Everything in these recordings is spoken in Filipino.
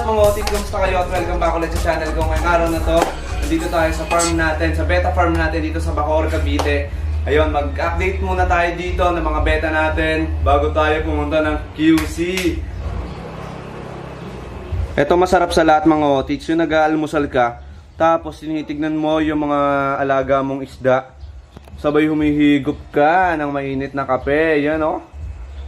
up mga otit? Kumusta kayo at welcome back ulit sa channel ko. Ngayong araw na to, nandito tayo sa farm natin, sa beta farm natin dito sa Bacoor, Cavite. Ayun, mag-update muna tayo dito ng mga beta natin bago tayo pumunta ng QC. Ito masarap sa lahat mga otits, yung nag-aalmusal ka, tapos tinitignan mo yung mga alaga mong isda. Sabay humihigop ka ng mainit na kape, yan o.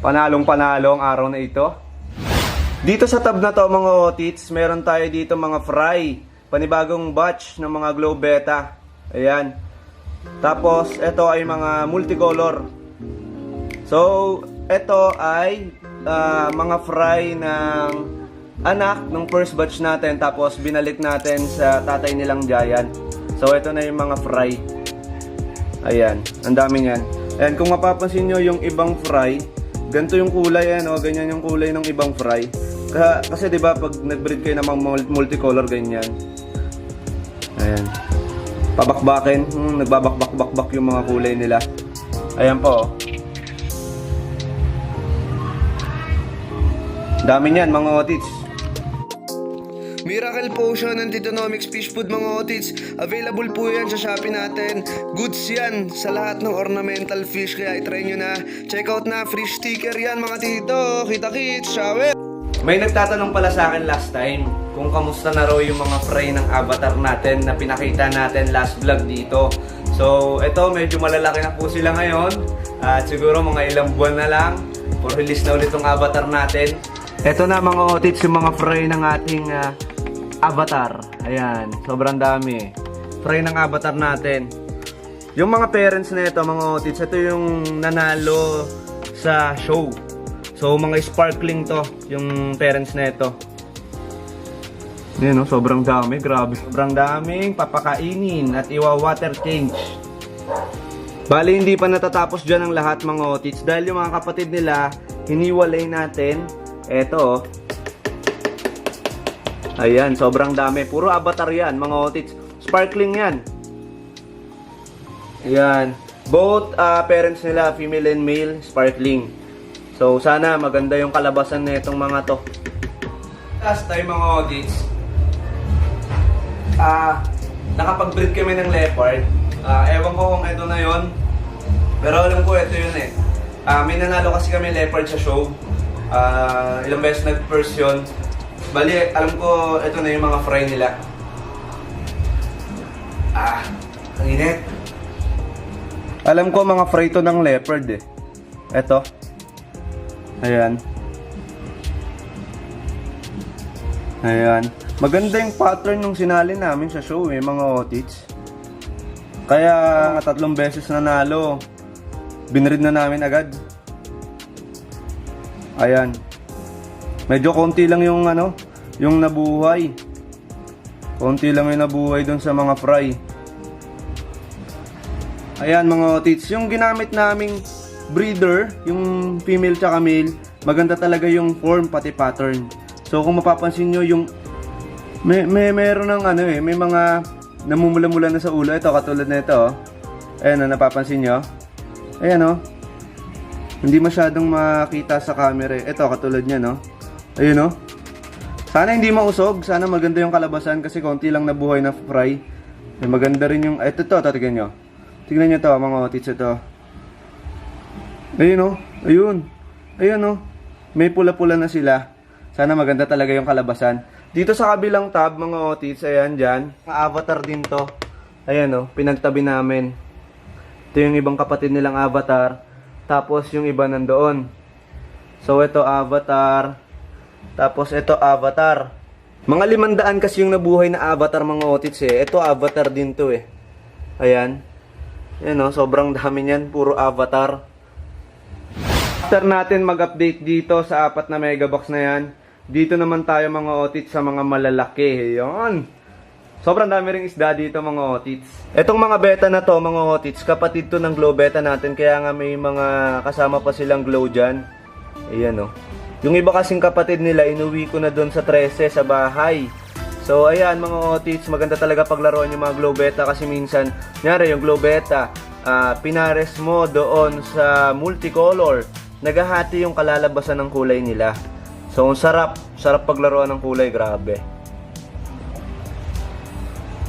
Panalong-panalo ang araw na ito. Dito sa tab na to mga otits, meron tayo dito mga fry. Panibagong batch ng mga Glow Beta. Ayan. Tapos, ito ay mga multicolor. So, ito ay mga fry ng anak ng first batch natin. Tapos, binalik natin sa tatay nilang Giant. So, ito na yung mga fry. Ayan. Ang dami niyan. Ayan, kung mapapansin nyo yung ibang fry, ganito yung kulay, ano, ganyan yung kulay ng ibang fry. Kasi 'di ba pag nag-breed kayo ng mga multicolor ganyan. Ayan. Pabakbakin, nagbabakbak-bakbak yung mga kulay nila. Ayan po. Dami niyan mga otits. Miracle Potion and Titonomics Fish Food mga otits. Available po yan sa Shopee natin. Goods yan sa lahat ng ornamental fish. Kaya itry nyo na. Check out na. Free sticker yan mga tito. Kita-kits. Shawe! May nagtatanong pala sa akin last time kung kamusta na raw yung mga fry ng avatar natin na pinakita natin last vlog dito. So, ito medyo malalaki na po sila ngayon. At siguro mga ilang buwan na lang for release na ulit yung avatar natin. Ito na mga otits yung mga fry ng ating avatar. Ayan, sobrang dami. Fry ng avatar natin. Yung mga parents na ito mga otits, ito yung nanalo sa show. So, mga sparkling to, yung parents na ito. Yan, no? Sobrang dami, grabe. Sobrang daming papakainin at iwa-water change. Bali, hindi pa natatapos dyan ang lahat, mga otits. Dahil yung mga kapatid nila, hiniwalay natin. Eto, ayan, sobrang dami. Puro avatar yan, mga otits. Sparkling yan. Ayan. Both parents nila, female and male, sparkling. So, sana maganda yung kalabasan na itong mga to. Last time mga audits, nakapag-breed kami ng leopard. Ewan ko kung ito na yon, pero alam ko ito yun eh. May nanalo kasi kami leopard sa show. Ilang beses nag-first yun. Bali, alam ko ito na yung mga fry nila. Ang init. Alam ko mga fry to ng leopard eh. Ito. Ayan. Ayan. Maganda yung pattern nung sinali namin sa show eh, mga otits. Kaya 3 beses nanalo. Binread na namin agad. Ayan. Medyo konti lang yung yung nabuhay. Konti lang yung nabuhay dun sa mga fry. Ayan mga otits, yung ginamit naming breeder, yung female tsaka male, maganda talaga yung form pati pattern. So kung mapapansin nyo yung meron ng may mga namumula-mula na sa ulo. Ito katulad na ito. Ayan napapansin nyo. Ayan hindi masyadong makita sa camera. Ito katulad nya Ayun Sana hindi mausog. Sana maganda yung kalabasan kasi konti lang nabuhay na fry. Maganda rin yung ito tignan nyo. Tignan nyo to mga otits ito. Ayun Ayun may pula-pula na sila. Sana maganda talaga yung kalabasan. Dito sa kabilang tab mga otits, ayan dyan. Avatar din to. Ayan pinagtabi namin. Ito yung ibang kapatid nilang avatar. Tapos yung iba nandoon. So ito avatar. Tapos ito avatar. Mga 500 kasi yung nabuhay na avatar mga otits eh. Ito avatar din to eh. Ayan. Ayan sobrang dami niyan. Puro avatar. After natin mag-update dito sa 4 na megabox na yan, dito naman tayo mga otits sa mga malalaki. Ayan. Sobrang dami ring isda dito mga otits. Etong mga beta na to mga otits, kapatid to ng Glow Beta natin. Kaya nga may mga kasama pa silang glow dyan. Ayan Yung iba kasing kapatid nila, inuwi ko na doon sa 13 sa bahay. So ayan mga otits, maganda talaga paglaruan yung mga Glow Beta kasi minsan, nyari yung Glow Beta, pinares mo doon sa multicolor. Naghahati yung kalalabasan ng kulay nila. So, ang sarap. Sarap paglaruan ng kulay, grabe.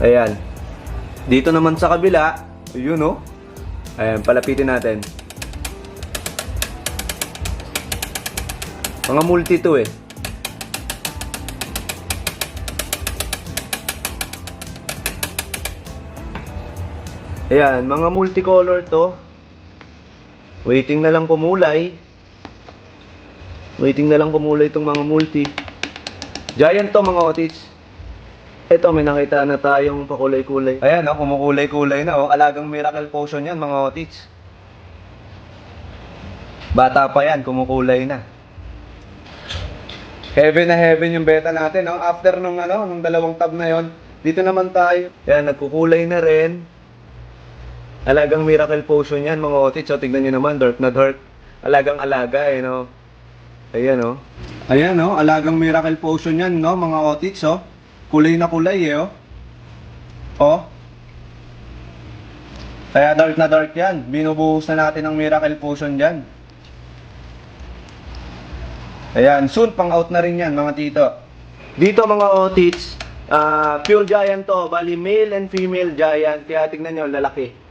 Ayan. Dito naman sa kabila, yun oh. Ayan, palapitin natin. Mga multi to eh. Ayan, mga multicolor to. Waiting na lang kumulay. Waiting na lang kumulay itong mga multi. Giant to mga otits. Ito, may nakita na tayong pakulay-kulay. Ayan, oh, kumukulay-kulay na. Oh. Alagang miracle potion yan, mga otits. Bata pa yan, kumukulay na. Heaven na heaven yung beta natin. Oh. After nung dalawang tab na yon, dito naman tayo. Ayan, nagkukulay na rin. Alagang miracle potion yan, mga otits. So, tignan nyo naman, dark na dark. Alagang alaga, eh, no? Ayan, oh. Ayan, oh, alagang miracle potion yan, no, mga otits, oh. Kulay na kulay, eh, oh. Oh. Kaya dark na dark yan. Binubuhos na natin ang miracle potion dyan. Ayan, soon, pang out na rin yan, mga tito. Dito, mga otits, pure giant to. Bali, male and female giant. Kaya tignan nyo, lalaki.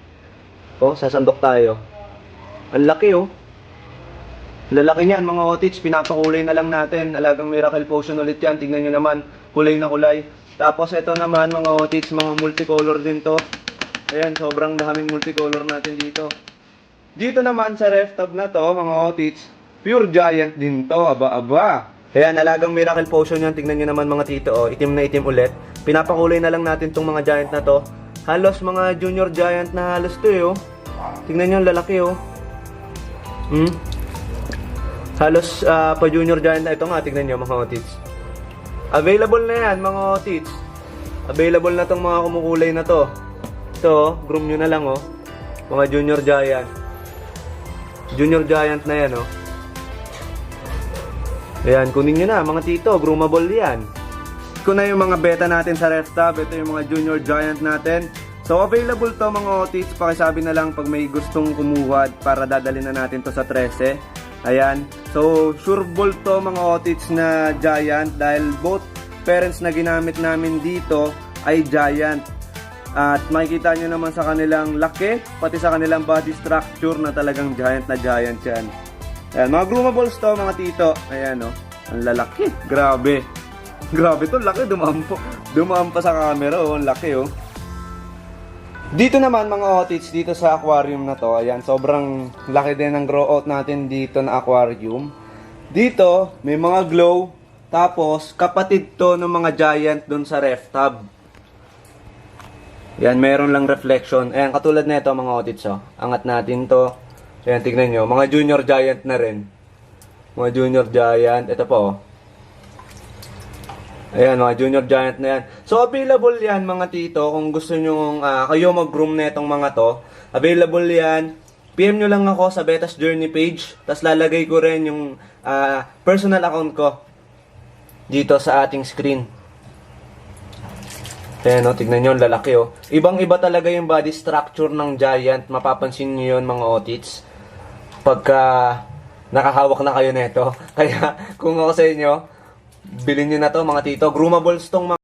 Oh, sasandok tayo. Ang laki, oh. Lalaki niyan, mga otits. Pinapakulay na lang natin. Alagang miracle potion ulit yan. Tignan nyo naman. Kulay na kulay. Tapos ito naman mga otits, mga multicolor din to. Ayan, sobrang daming multicolor natin dito. Dito naman sa ref tab na to, mga otits, pure giant din to. Aba-aba. Ayan, alagang miracle potion yan. Tignan nyo naman mga tito. Oh, itim na itim ulit. Pinapakulay na lang natin tong mga giant na to. Halos mga junior giant na halos to, eh, oh. Tignan nyo, lalaki, oh. Halos pa junior giant na ito nga. Tignan nyo mga otits. Available na yan, mga otits. Available na tong mga kumukulay na to. Ito, groom nyo na lang, oh. Mga junior giant. Junior giant na yan, oh. Ayan, kunin nyo na, mga tito. Groomable yan. Ito na yung mga beta natin sa ref tab. Ito yung mga junior giant natin. So, available to, mga otits. Pakisabi na lang pag may gustong kumuha para dadalhin na natin to sa 13. Ayan. So, sure ball to, mga otits na giant dahil both parents na ginamit namin dito ay giant. At makikita nyo naman sa kanilang laki, pati sa kanilang body structure na talagang giant na giant yan. Ayan, mga groomables to, mga tito. Ayan, oh. Ang lalaki. Grabe. Grabe to, laki. Dumampa sa camera, oh. Ang laki, oh. Dito naman mga otits, dito sa aquarium na to, ayan, sobrang laki din ng grow out natin dito na aquarium. Dito, may mga glow, tapos kapatid to ng mga giant dun sa ref tab. Yan, meron lang reflection. Ayan, katulad na ito mga otits, oh. Angat natin to. Ayan, tignan nyo, mga junior giant na rin. Mga junior giant, ito po, oh. Ayan, mga junior giant na yan. So, available yan, mga tito. Kung gusto nyo kayo mag-groom na itong mga to, available yan. PM nyo lang ako sa Betas Journey page. Tapos lalagay ko rin yung personal account ko dito sa ating screen. Ayan, oh, tignan nyo, lalaki, oh. Ibang-iba talaga yung body structure ng giant. Mapapansin nyo yun, mga otits. Pagka nakahawak na kayo neto. Kaya, kung ako sa inyo, bilhin nyo na to, mga tito. Groomables tong mga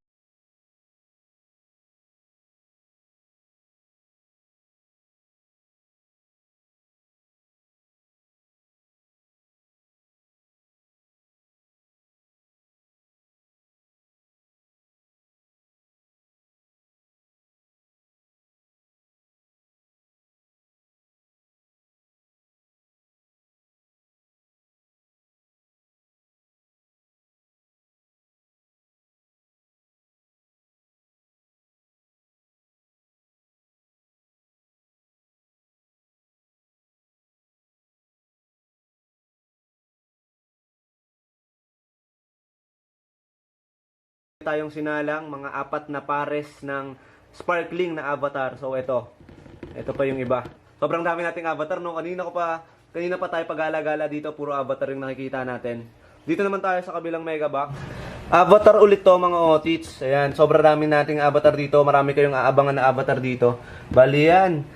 tayong sinalang, mga 4 na pares ng sparkling na avatar. So ito pa yung iba. Sobrang dami nating avatar, no? Kanina pa tayo pag-gala-gala dito, puro avatar yung nakikita natin. Dito naman tayo sa kabilang mega box. Avatar ulit to, mga otits. Ayan, sobrang dami nating avatar dito. Marami kayong aabangan na avatar dito. Bali yan,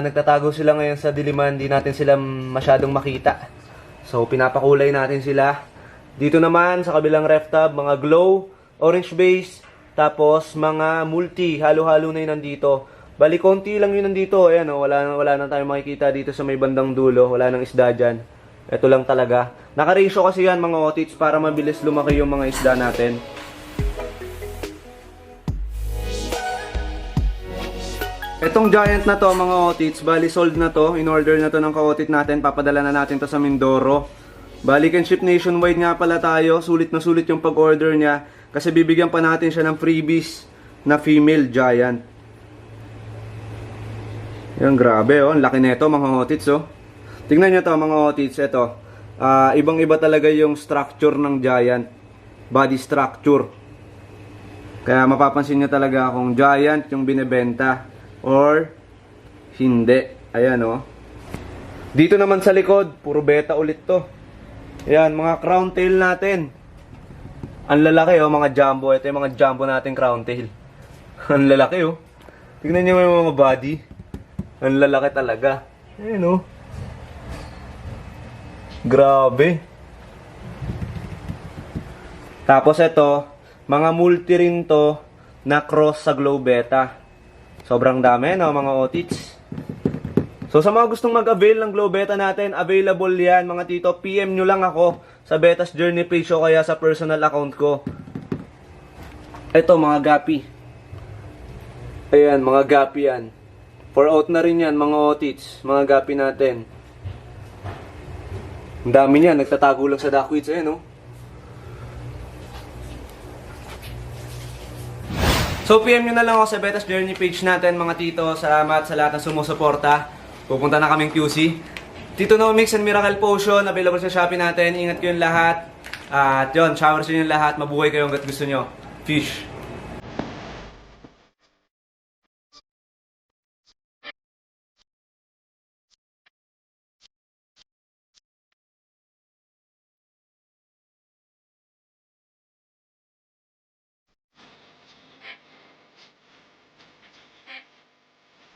nagtatago sila ngayon sa diliman. Hindi natin sila masyadong makita. So pinapakulay natin sila. Dito naman sa kabilang ref tab, mga glow, orange base, tapos mga multi, halo-halo na yun nandito. Bali, konti lang yun nandito. Ayan, oh, wala na tayong makikita dito sa may bandang dulo. Wala nang isda dyan. Ito lang talaga. Naka-ratio kasi yan mga otits para mabilis lumaki yung mga isda natin. Etong giant na to mga otits, bali sold na to. In-order na to ng ka-otit natin. Papadala na natin to sa Mindoro. Bali can ship nationwide nga pala tayo. Sulit na sulit yung pag-order niya. Kasi bibigyan pa natin siya ng freebies na female giant. Yan, grabe oh. Ang laki nito mga otits oh. Tingnan nyo to mga otits. Ito. Ibang-iba talaga yung structure ng giant. Body structure. Kaya mapapansin nyo talaga kung giant yung binebenta or hindi. Ayan oh. Dito naman sa likod, puro beta ulit to. Ayan, mga crown tail natin. Ang lalaki oh, mga jumbo. Ito yung mga jumbo natin crown tail. Ang lalaki oh. Tignan nyo yung mga body. Ang lalaki talaga. Ayan oh. Grabe. Tapos ito, mga multi rin to na cross sa glow beta. Sobrang dami, no, mga otits. So, sa mga gustong mag-avail ng Glow Beta natin, available yan, mga tito. PM nyo lang ako sa Beta's Journey page o kaya sa personal account ko. Ito, mga gapi. Ayan, mga gapi yan. For out na rin yan, mga otits. Mga gapi natin. Ang dami niyan, nagtatago lang sa duckweeds. Ayan, no? So, PM nyo na lang ako sa Beta's Journey page natin, mga tito. Salamat sa lahat ng sumusuporta. Pupunta na kaming QC. Tito No Mix and Miracle Potion, available sa Shopee natin. Ingat ko yung lahat. At yun, shower sa inyo lahat. Mabuhay kayo hanggat gusto nyo. Fish.